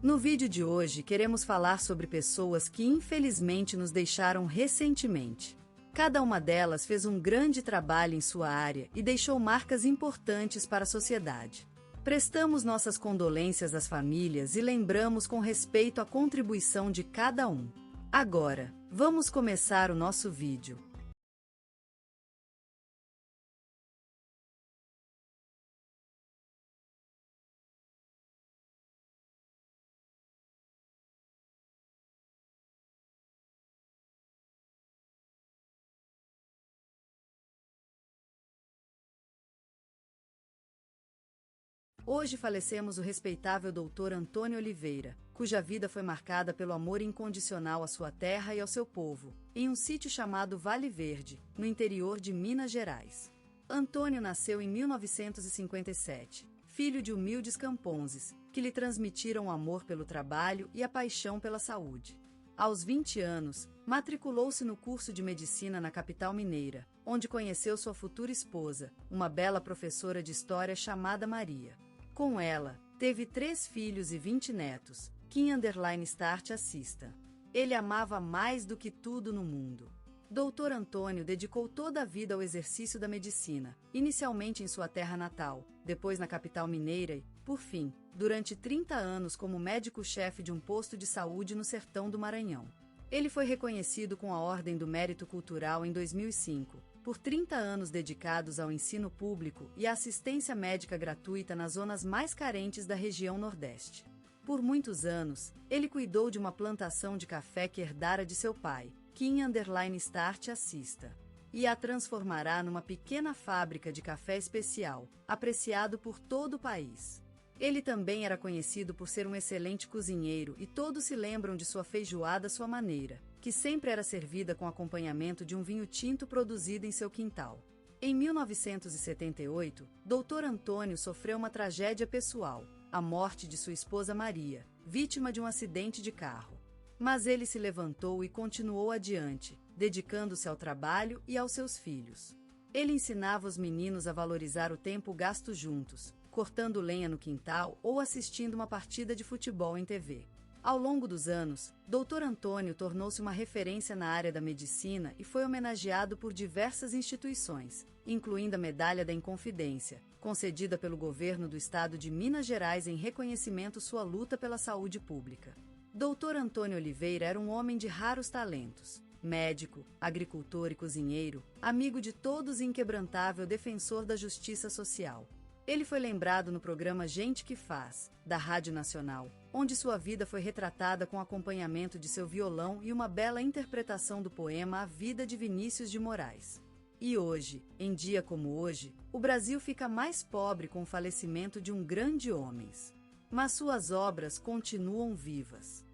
No vídeo de hoje queremos falar sobre pessoas que infelizmente nos deixaram recentemente. Cada uma delas fez um grande trabalho em sua área e deixou marcas importantes para a sociedade. Prestamos nossas condolências às famílias e lembramos com respeito a contribuição de cada um. Agora, vamos começar o nosso vídeo. Hoje falecemos o respeitável Dr. Antônio Oliveira, cuja vida foi marcada pelo amor incondicional à sua terra e ao seu povo, em um sítio chamado Vale Verde, no interior de Minas Gerais. Antônio nasceu em 1957, filho de humildes camponses, que lhe transmitiram o amor pelo trabalho e a paixão pela saúde. Aos 20 anos, matriculou-se no curso de medicina na capital mineira, onde conheceu sua futura esposa, uma bela professora de história chamada Maria. Com ela, teve 3 filhos e 20 netos, _start assista. Ele amava mais do que tudo no mundo. Dr. Antônio dedicou toda a vida ao exercício da medicina, inicialmente em sua terra natal, depois na capital mineira e, por fim, durante 30 anos como médico-chefe de um posto de saúde no sertão do Maranhão. Ele foi reconhecido com a Ordem do Mérito Cultural em 2005, por 30 anos dedicados ao ensino público e à assistência médica gratuita nas zonas mais carentes da região Nordeste. Por muitos anos, ele cuidou de uma plantação de café que herdara de seu pai, _start assista, e a transformará numa pequena fábrica de café especial, apreciado por todo o país. Ele também era conhecido por ser um excelente cozinheiro e todos se lembram de sua feijoada à sua maneira, que sempre era servida com acompanhamento de um vinho tinto produzido em seu quintal. Em 1978, Dr. Antônio sofreu uma tragédia pessoal, a morte de sua esposa Maria, vítima de um acidente de carro. Mas ele se levantou e continuou adiante, dedicando-se ao trabalho e aos seus filhos. Ele ensinava os meninos a valorizar o tempo gasto juntos, cortando lenha no quintal ou assistindo uma partida de futebol em TV. Ao longo dos anos, Dr. Antônio tornou-se uma referência na área da medicina e foi homenageado por diversas instituições, incluindo a Medalha da Inconfidência, concedida pelo governo do estado de Minas Gerais em reconhecimento sua luta pela saúde pública. Dr. Antônio Oliveira era um homem de raros talentos. Médico, agricultor e cozinheiro, amigo de todos e inquebrantável defensor da justiça social. Ele foi lembrado no programa Gente que Faz, da Rádio Nacional, onde sua vida foi retratada com acompanhamento de seu violão e uma bela interpretação do poema A Vida de Vinícius de Moraes. E hoje, em dia como hoje, o Brasil fica mais pobre com o falecimento de um grande homem. Mas suas obras continuam vivas.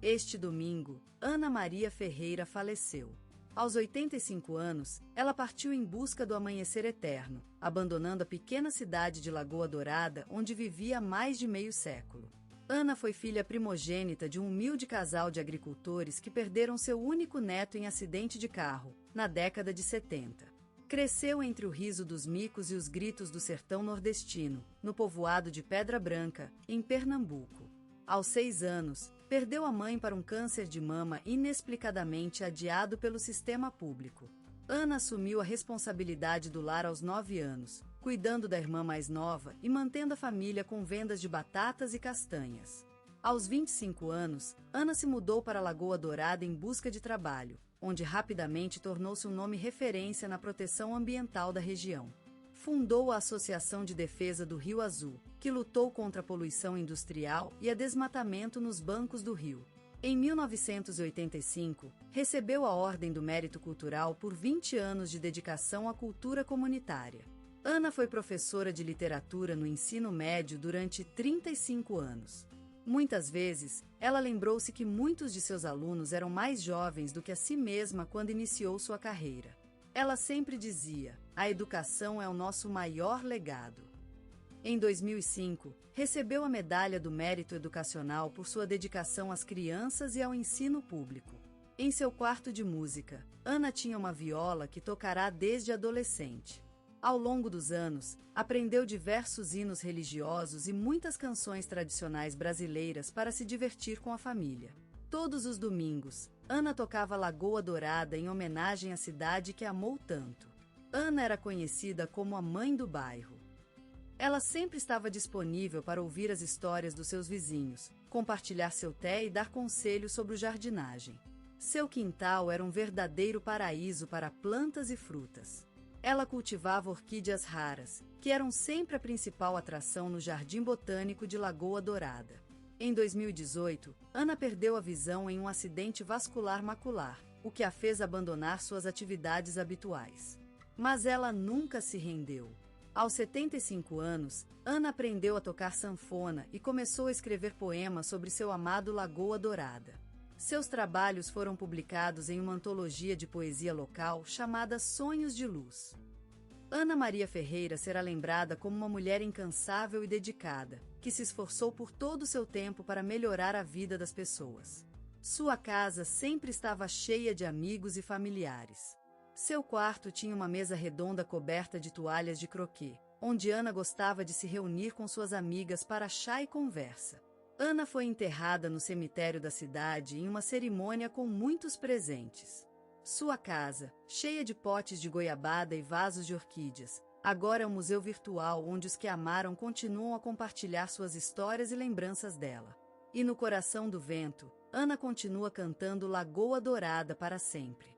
Este domingo, Ana Maria Ferreira faleceu. Aos 85 anos, ela partiu em busca do amanhecer eterno, abandonando a pequena cidade de Lagoa Dourada, onde vivia há mais de meio século. Ana foi filha primogênita de um humilde casal de agricultores que perderam seu único neto em acidente de carro, na década de 70. Cresceu entre o riso dos micos e os gritos do sertão nordestino, no povoado de Pedra Branca, em Pernambuco. Aos 6 anos, perdeu a mãe para um câncer de mama inexplicadamente adiado pelo sistema público. Ana assumiu a responsabilidade do lar aos 9 anos, cuidando da irmã mais nova e mantendo a família com vendas de batatas e castanhas. Aos 25 anos, Ana se mudou para Lagoa Dourada em busca de trabalho, onde rapidamente tornou-se um nome referência na proteção ambiental da região. Fundou a Associação de Defesa do Rio Azul, que lutou contra a poluição industrial e a desmatamento nos bancos do rio. Em 1985, recebeu a Ordem do Mérito Cultural por 20 anos de dedicação à cultura comunitária. Ana foi professora de literatura no ensino médio durante 35 anos. Muitas vezes, ela lembrou-se que muitos de seus alunos eram mais jovens do que a si mesma quando iniciou sua carreira. Ela sempre dizia: a educação é o nosso maior legado. Em 2005, recebeu a Medalha do Mérito Educacional por sua dedicação às crianças e ao ensino público. Em seu quarto de música, Ana tinha uma viola que tocará desde adolescente. Ao longo dos anos, aprendeu diversos hinos religiosos e muitas canções tradicionais brasileiras para se divertir com a família. Todos os domingos, Ana tocava Lagoa Dourada em homenagem à cidade que amou tanto. Ana era conhecida como a mãe do bairro. Ela sempre estava disponível para ouvir as histórias dos seus vizinhos, compartilhar seu té e dar conselhos sobre jardinagem. Seu quintal era um verdadeiro paraíso para plantas e frutas. Ela cultivava orquídeas raras, que eram sempre a principal atração no Jardim Botânico de Lagoa Dourada. Em 2018, Ana perdeu a visão em um acidente vascular macular, o que a fez abandonar suas atividades habituais. Mas ela nunca se rendeu. Aos 75 anos, Ana aprendeu a tocar sanfona e começou a escrever poemas sobre seu amado Lagoa Dourada. Seus trabalhos foram publicados em uma antologia de poesia local chamada Sonhos de Luz. Ana Maria Ferreira será lembrada como uma mulher incansável e dedicada, que se esforçou por todo o seu tempo para melhorar a vida das pessoas. Sua casa sempre estava cheia de amigos e familiares. Seu quarto tinha uma mesa redonda coberta de toalhas de croquet, onde Ana gostava de se reunir com suas amigas para chá e conversa. Ana foi enterrada no cemitério da cidade em uma cerimônia com muitos presentes. Sua casa, cheia de potes de goiabada e vasos de orquídeas, agora é um museu virtual onde os que amaram continuam a compartilhar suas histórias e lembranças dela. E no coração do vento, Ana continua cantando Lagoa Dourada para sempre.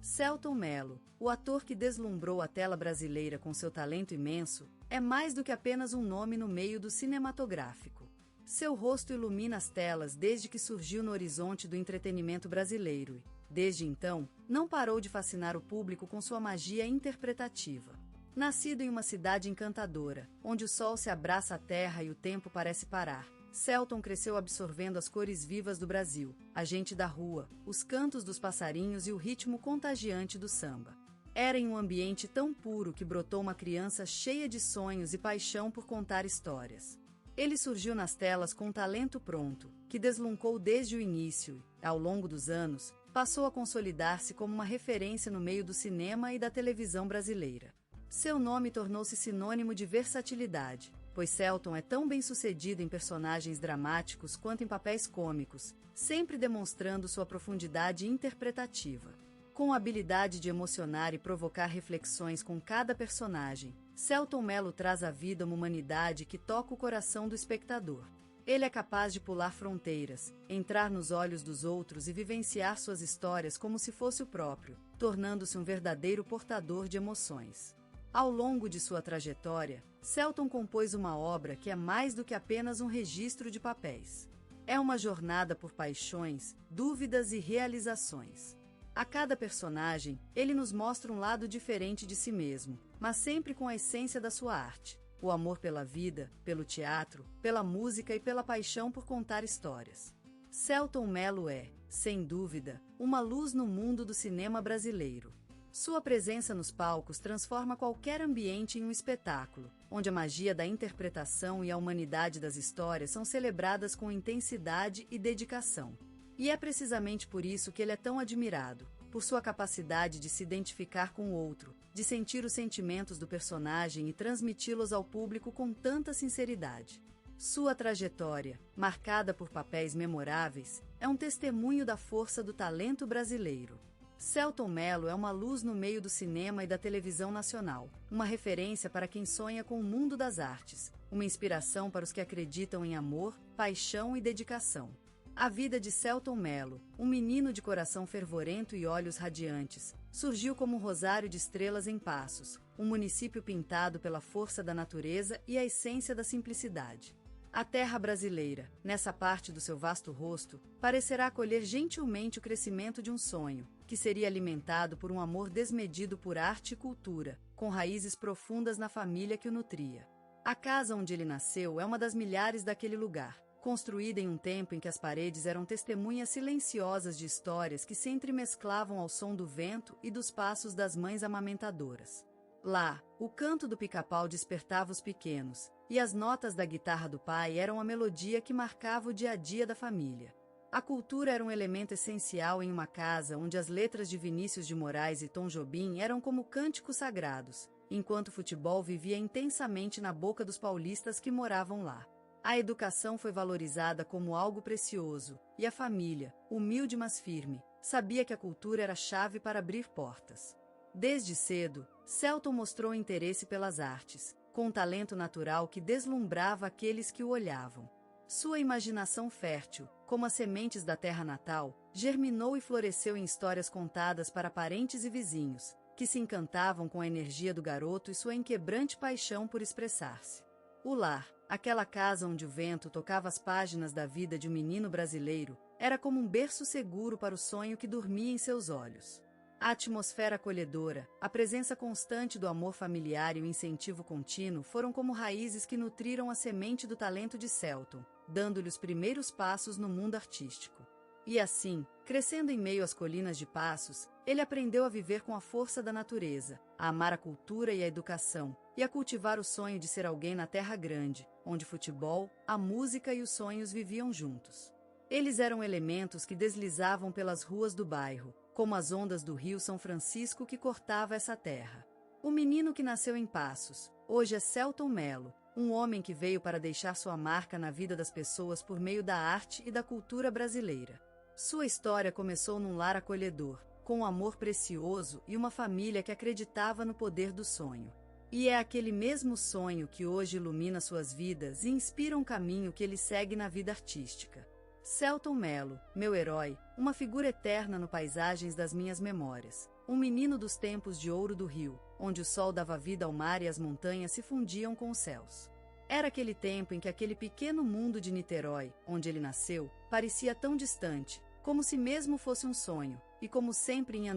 Selton Mello, o ator que deslumbrou a tela brasileira com seu talento imenso, é mais do que apenas um nome no meio do cinematográfico. Seu rosto ilumina as telas desde que surgiu no horizonte do entretenimento brasileiro e, desde então, não parou de fascinar o público com sua magia interpretativa. Nascido em uma cidade encantadora, onde o sol se abraça à terra e o tempo parece parar, Selton cresceu absorvendo as cores vivas do Brasil, a gente da rua, os cantos dos passarinhos e o ritmo contagiante do samba. Era em um ambiente tão puro que brotou uma criança cheia de sonhos e paixão por contar histórias. Ele surgiu nas telas com um talento pronto, que deslumbou desde o início e, ao longo dos anos, passou a consolidar-se como uma referência no meio do cinema e da televisão brasileira. Seu nome tornou-se sinônimo de versatilidade, pois Selton é tão bem-sucedido em personagens dramáticos quanto em papéis cômicos, sempre demonstrando sua profundidade interpretativa. Com a habilidade de emocionar e provocar reflexões com cada personagem, Selton Mello traz à vida uma humanidade que toca o coração do espectador. Ele é capaz de pular fronteiras, entrar nos olhos dos outros e vivenciar suas histórias como se fosse o próprio, tornando-se um verdadeiro portador de emoções. Ao longo de sua trajetória, Selton compôs uma obra que é mais do que apenas um registro de papéis. É uma jornada por paixões, dúvidas e realizações. A cada personagem, ele nos mostra um lado diferente de si mesmo, mas sempre com a essência da sua arte: o amor pela vida, pelo teatro, pela música e pela paixão por contar histórias. Selton Mello é, sem dúvida, uma luz no mundo do cinema brasileiro. Sua presença nos palcos transforma qualquer ambiente em um espetáculo, onde a magia da interpretação e a humanidade das histórias são celebradas com intensidade e dedicação. E é precisamente por isso que ele é tão admirado, por sua capacidade de se identificar com o outro, de sentir os sentimentos do personagem e transmiti-los ao público com tanta sinceridade. Sua trajetória, marcada por papéis memoráveis, é um testemunho da força do talento brasileiro. Selton Mello é uma luz no meio do cinema e da televisão nacional, uma referência para quem sonha com o mundo das artes, uma inspiração para os que acreditam em amor, paixão e dedicação. A vida de Selton Mello, um menino de coração fervorento e olhos radiantes, surgiu como um rosário de estrelas em Passos, um município pintado pela força da natureza e a essência da simplicidade. A terra brasileira, nessa parte do seu vasto rosto, parecerá acolher gentilmente o crescimento de um sonho, que seria alimentado por um amor desmedido por arte e cultura, com raízes profundas na família que o nutria. A casa onde ele nasceu é uma das milhares daquele lugar, construída em um tempo em que as paredes eram testemunhas silenciosas de histórias que se entremesclavam ao som do vento e dos passos das mães amamentadoras. Lá, o canto do pica-pau despertava os pequenos, e as notas da guitarra do pai eram a melodia que marcava o dia a dia da família. A cultura era um elemento essencial em uma casa onde as letras de Vinícius de Moraes e Tom Jobim eram como cânticos sagrados, enquanto o futebol vivia intensamente na boca dos paulistas que moravam lá. A educação foi valorizada como algo precioso, e a família, humilde mas firme, sabia que a cultura era a chave para abrir portas. Desde cedo, Selton mostrou interesse pelas artes, com um talento natural que deslumbrava aqueles que o olhavam. Sua imaginação fértil, como as sementes da terra natal, germinou e floresceu em histórias contadas para parentes e vizinhos, que se encantavam com a energia do garoto e sua inquebrante paixão por expressar-se. O lar, aquela casa onde o vento tocava as páginas da vida de um menino brasileiro, era como um berço seguro para o sonho que dormia em seus olhos. A atmosfera acolhedora, a presença constante do amor familiar e o incentivo contínuo foram como raízes que nutriram a semente do talento de Selton, dando-lhe os primeiros passos no mundo artístico. E assim, crescendo em meio às colinas de Passos, ele aprendeu a viver com a força da natureza, a amar a cultura e a educação, e a cultivar o sonho de ser alguém na Terra Grande, onde o futebol, a música e os sonhos viviam juntos. Eles eram elementos que deslizavam pelas ruas do bairro, como as ondas do rio São Francisco que cortava essa terra. O menino que nasceu em Passos, hoje é Selton Mello, um homem que veio para deixar sua marca na vida das pessoas por meio da arte e da cultura brasileira. Sua história começou num lar acolhedor, com um amor precioso e uma família que acreditava no poder do sonho. E é aquele mesmo sonho que hoje ilumina suas vidas e inspira um caminho que ele segue na vida artística. Selton Mello, meu herói, uma figura eterna no Paisagens das Minhas Memórias, um menino dos tempos de ouro do Rio, onde o sol dava vida ao mar e as montanhas se fundiam com os céus. Era aquele tempo em que aquele pequeno mundo de Niterói, onde ele nasceu, parecia tão distante, como se mesmo fosse um sonho, e como sempre em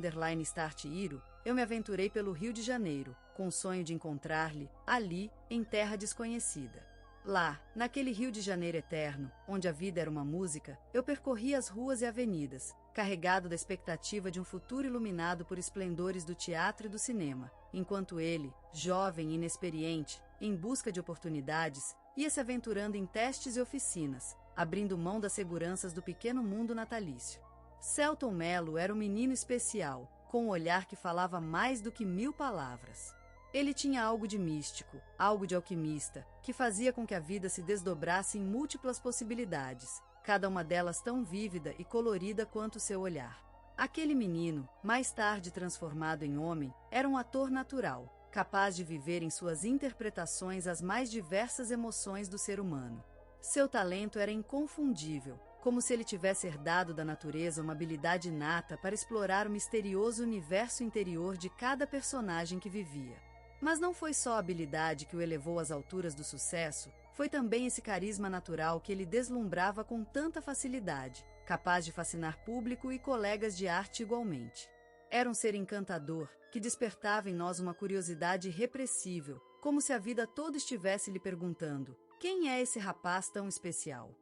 _start Iro, eu me aventurei pelo Rio de Janeiro, com o sonho de encontrar-lhe, ali, em terra desconhecida. Lá, naquele Rio de Janeiro eterno, onde a vida era uma música, eu percorri as ruas e avenidas, carregado da expectativa de um futuro iluminado por esplendores do teatro e do cinema, enquanto ele, jovem e inexperiente, em busca de oportunidades, ia se aventurando em testes e oficinas, abrindo mão das seguranças do pequeno mundo natalício. Selton Mello era um menino especial, com um olhar que falava mais do que 1000 palavras. Ele tinha algo de místico, algo de alquimista, que fazia com que a vida se desdobrasse em múltiplas possibilidades, cada uma delas tão vívida e colorida quanto seu olhar. Aquele menino, mais tarde transformado em homem, era um ator natural, capaz de viver em suas interpretações as mais diversas emoções do ser humano. Seu talento era inconfundível, como se ele tivesse herdado da natureza uma habilidade inata para explorar o misterioso universo interior de cada personagem que vivia. Mas não foi só a habilidade que o elevou às alturas do sucesso, foi também esse carisma natural que ele deslumbrava com tanta facilidade, capaz de fascinar público e colegas de arte igualmente. Era um ser encantador, que despertava em nós uma curiosidade irrepressível, como se a vida toda estivesse lhe perguntando: quem é esse rapaz tão especial?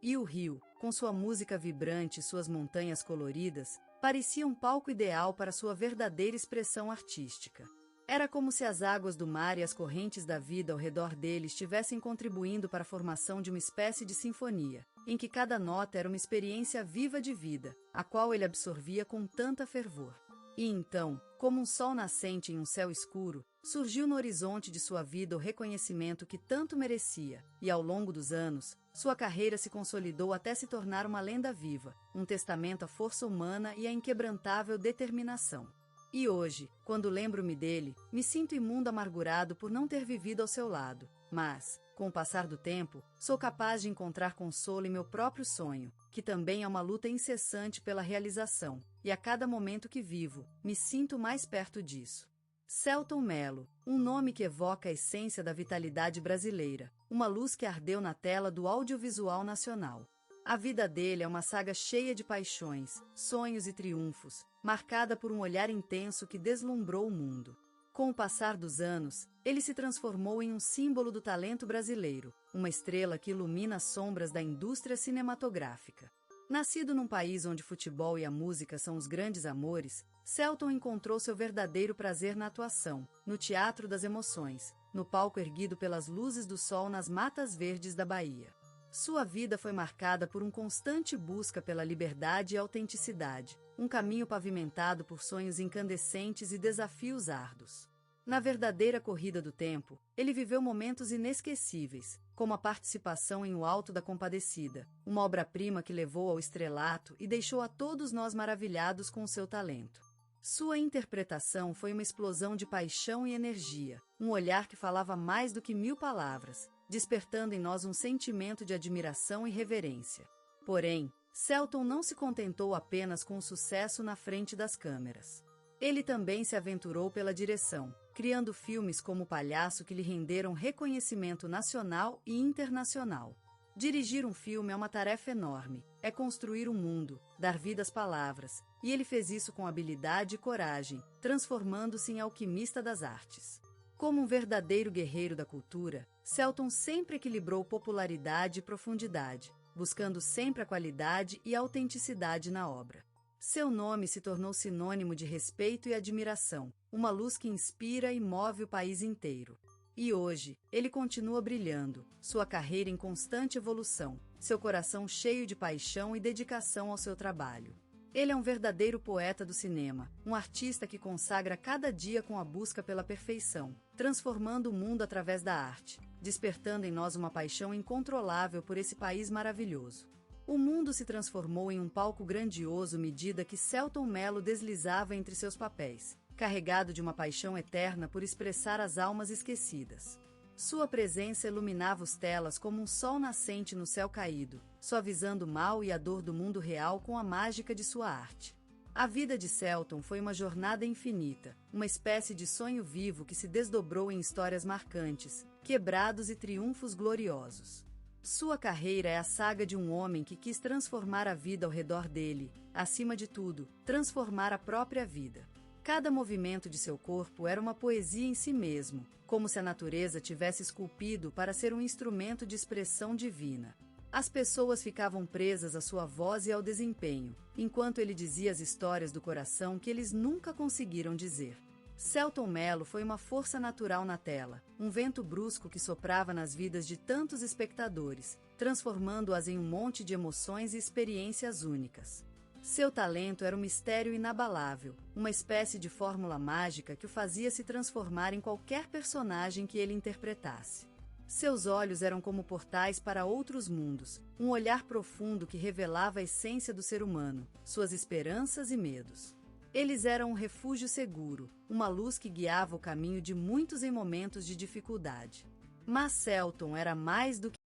E o rio, com sua música vibrante e suas montanhas coloridas, parecia um palco ideal para sua verdadeira expressão artística. Era como se as águas do mar e as correntes da vida ao redor dele estivessem contribuindo para a formação de uma espécie de sinfonia, em que cada nota era uma experiência viva de vida, a qual ele absorvia com tanta fervor. E então, como um sol nascente em um céu escuro, surgiu no horizonte de sua vida o reconhecimento que tanto merecia, e ao longo dos anos, sua carreira se consolidou até se tornar uma lenda viva, um testamento à força humana e à inquebrantável determinação. E hoje, quando lembro-me dele, me sinto imundo amargurado por não ter vivido ao seu lado. Mas, com o passar do tempo, sou capaz de encontrar consolo em meu próprio sonho, que também é uma luta incessante pela realização, e a cada momento que vivo, me sinto mais perto disso. Selton Mello, um nome que evoca a essência da vitalidade brasileira, uma luz que ardeu na tela do audiovisual nacional. A vida dele é uma saga cheia de paixões, sonhos e triunfos, marcada por um olhar intenso que deslumbrou o mundo. Com o passar dos anos, ele se transformou em um símbolo do talento brasileiro, uma estrela que ilumina as sombras da indústria cinematográfica. Nascido num país onde futebol e a música são os grandes amores, Selton encontrou seu verdadeiro prazer na atuação, no teatro das emoções, no palco erguido pelas luzes do sol nas matas verdes da Bahia. Sua vida foi marcada por uma constante busca pela liberdade e autenticidade, um caminho pavimentado por sonhos incandescentes e desafios árduos. Na verdadeira corrida do tempo, ele viveu momentos inesquecíveis, como a participação em O Alto da Compadecida, uma obra-prima que levou ao estrelato e deixou a todos nós maravilhados com seu talento. Sua interpretação foi uma explosão de paixão e energia, um olhar que falava mais do que 1000 palavras, despertando em nós um sentimento de admiração e reverência. Porém, Selton não se contentou apenas com o sucesso na frente das câmeras. Ele também se aventurou pela direção, criando filmes como O Palhaço que lhe renderam reconhecimento nacional e internacional. Dirigir um filme é uma tarefa enorme, é construir um mundo, dar vida às palavras, e ele fez isso com habilidade e coragem, transformando-se em alquimista das artes. Como um verdadeiro guerreiro da cultura, Selton sempre equilibrou popularidade e profundidade, buscando sempre a qualidade e a autenticidade na obra. Seu nome se tornou sinônimo de respeito e admiração, uma luz que inspira e move o país inteiro. E hoje, ele continua brilhando, sua carreira em constante evolução, seu coração cheio de paixão e dedicação ao seu trabalho. Ele é um verdadeiro poeta do cinema, um artista que consagra cada dia com a busca pela perfeição, transformando o mundo através da arte, despertando em nós uma paixão incontrolável por esse país maravilhoso. O mundo se transformou em um palco grandioso à medida que Selton Mello deslizava entre seus papéis, carregado de uma paixão eterna por expressar as almas esquecidas. Sua presença iluminava as telas como um sol nascente no céu caído, suavizando o mal e a dor do mundo real com a mágica de sua arte. A vida de Selton foi uma jornada infinita, uma espécie de sonho vivo que se desdobrou em histórias marcantes, quebrados e triunfos gloriosos. Sua carreira é a saga de um homem que quis transformar a vida ao redor dele, acima de tudo, transformar a própria vida. Cada movimento de seu corpo era uma poesia em si mesmo, como se a natureza tivesse esculpido para ser um instrumento de expressão divina. As pessoas ficavam presas à sua voz e ao desempenho, enquanto ele dizia as histórias do coração que eles nunca conseguiram dizer. Selton Mello foi uma força natural na tela, um vento brusco que soprava nas vidas de tantos espectadores, transformando-as em um monte de emoções e experiências únicas. Seu talento era um mistério inabalável, uma espécie de fórmula mágica que o fazia se transformar em qualquer personagem que ele interpretasse. Seus olhos eram como portais para outros mundos, um olhar profundo que revelava a essência do ser humano, suas esperanças e medos. Eles eram um refúgio seguro, uma luz que guiava o caminho de muitos em momentos de dificuldade. Mas Selton era mais do que